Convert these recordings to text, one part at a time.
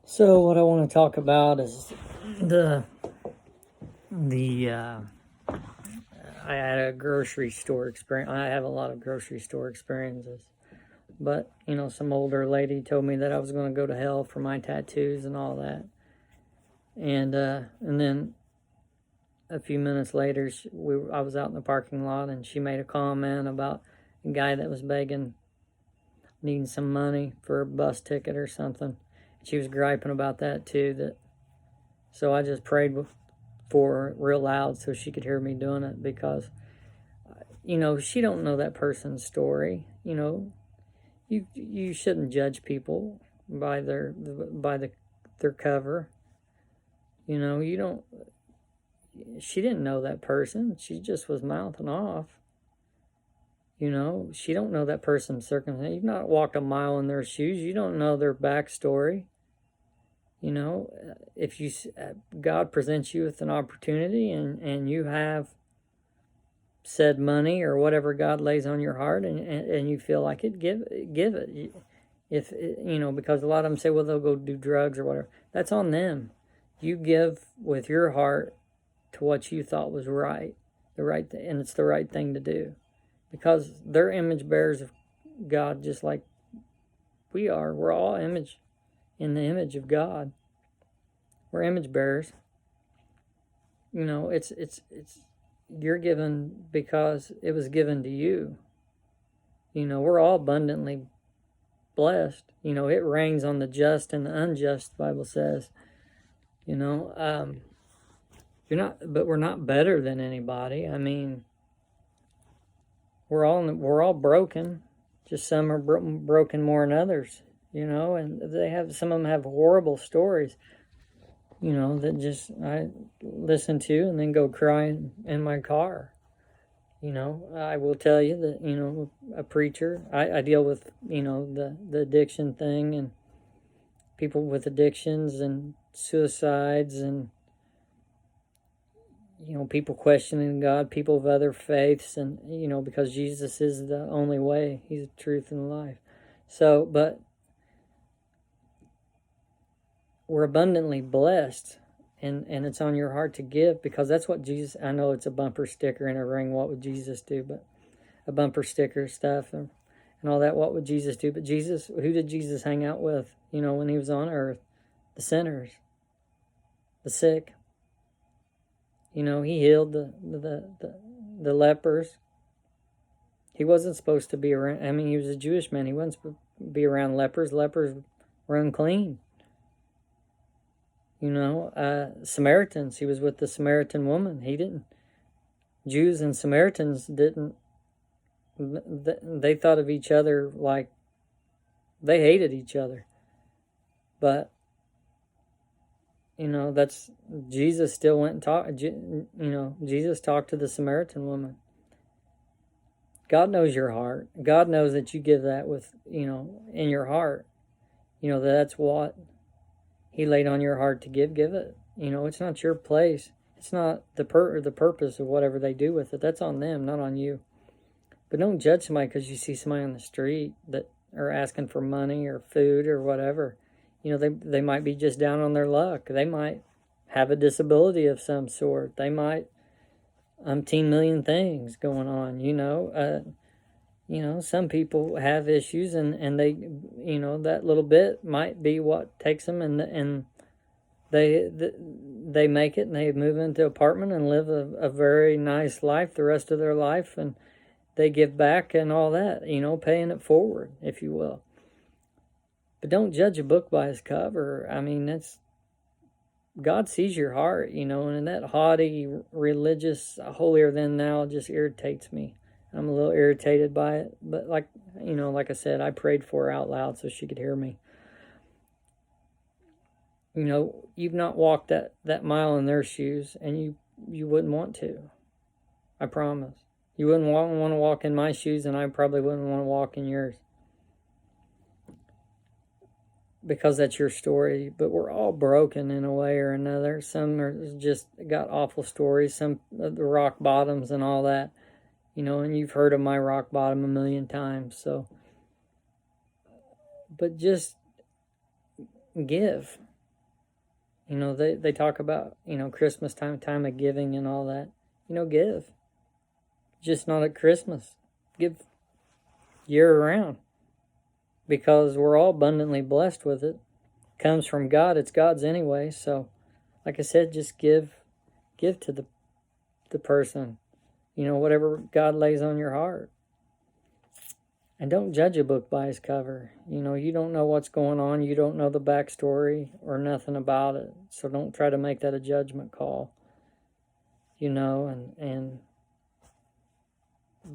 So what I want to talk about is the I had a grocery store experience. I have a lot of grocery store experiences, but some older lady told me that I was going to go to hell for my tattoos and all that, and then a few minutes later, I was out in the parking lot and she made a comment about a guy that was begging, needing some money for a bus ticket or something. She was griping about that too. So I just prayed for her real loud so she could hear me doing it, because she don't know that person's story. You shouldn't judge people by their cover. You don't. She didn't know that person. She just was mouthing off. She don't know that person's circumstance. You've not walked a mile in their shoes. You don't know their backstory. If God presents you with an opportunity and you have said money or whatever God lays on your heart, and you feel like it, give it. If because a lot of them say, well, they'll go do drugs or whatever. That's on them. You give with your heart to what you thought was right, and it's the right thing to do, because they're image bearers of God, just like we are. We're all in the image of God. We're image bearers. It's you're given because it was given to you. We're all abundantly blessed. It rains on the just and the unjust, the Bible says. You're not, but we're not better than anybody. I mean, we're all broken. Just some are broken more than others. And some of them have horrible stories. That just I listen to and then go crying in my car. I will tell you that, a preacher, I deal with, the addiction thing, and people with addictions and suicides, and, people questioning God, people of other faiths, and, because Jesus is the only way, He's the truth and the life. So, but we're abundantly blessed, and it's on your heart to give, because that's what Jesus, I know it's a bumper sticker in a ring, what would Jesus do, but a bumper sticker stuff and all that, what would Jesus do? But who did Jesus hang out with, when He was on earth? The sinners, the sick. He healed the lepers. He wasn't supposed to be around, He was a Jewish man, He wasn't supposed to be around lepers. Lepers were unclean. Samaritans, He was with the Samaritan woman. He didn't. Jews and Samaritans didn't. They thought of each other like they hated each other. But, that's, Jesus still went and talked, Jesus talked to the Samaritan woman. God knows your heart. God knows that you give that with, in your heart. That's what He laid on your heart to give it. It's not your place. It's not the purpose of whatever they do with it. That's on them, not on you. But don't judge somebody because you see somebody on the street that are asking for money or food or whatever. They might be just down on their luck. They might have a disability of some sort. They might umpteen million things going on. Some people have issues, and they, that little bit might be what takes them, and they make it, and they move into an apartment and live a very nice life the rest of their life, and they give back and all that, paying it forward, if you will. But don't judge a book by its cover. That's, God sees your heart, and that haughty, religious, holier than thou just irritates me. I'm a little irritated by it, but like I said, I prayed for her out loud so she could hear me. You've not walked that mile in their shoes, and you wouldn't want to. I promise. You wouldn't want to walk in my shoes, and I probably wouldn't want to walk in yours, because that's your story. But we're all broken in a way or another. Some are just got awful stories, some of the rock bottoms and all that, and you've heard of my rock bottom a million times. So, but just give. You know, they talk about, you know, Christmas time of giving and all that. You know, give. Just not at Christmas. Give year round. Because we're all abundantly blessed with it. Comes from God. It's God's anyway. So, like I said, just give to the person. You know, whatever God lays on your heart. And don't judge a book by its cover. You know, you don't know what's going on. You don't know the backstory or nothing about it. So don't try to make that a judgment call. You know, and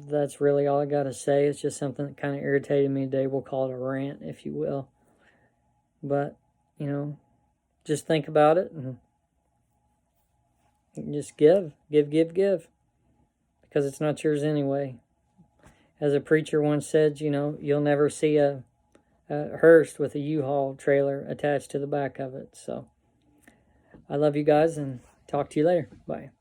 that's really all I got to say. It's just something that kind of irritated me today. We'll call it a rant, if you will. But, you know, just think about it and just give. Because it's not yours anyway. As a preacher once said, you know, you'll never see a hearse with a U-Haul trailer attached to the back of it. So I love you guys and talk to you later. Bye.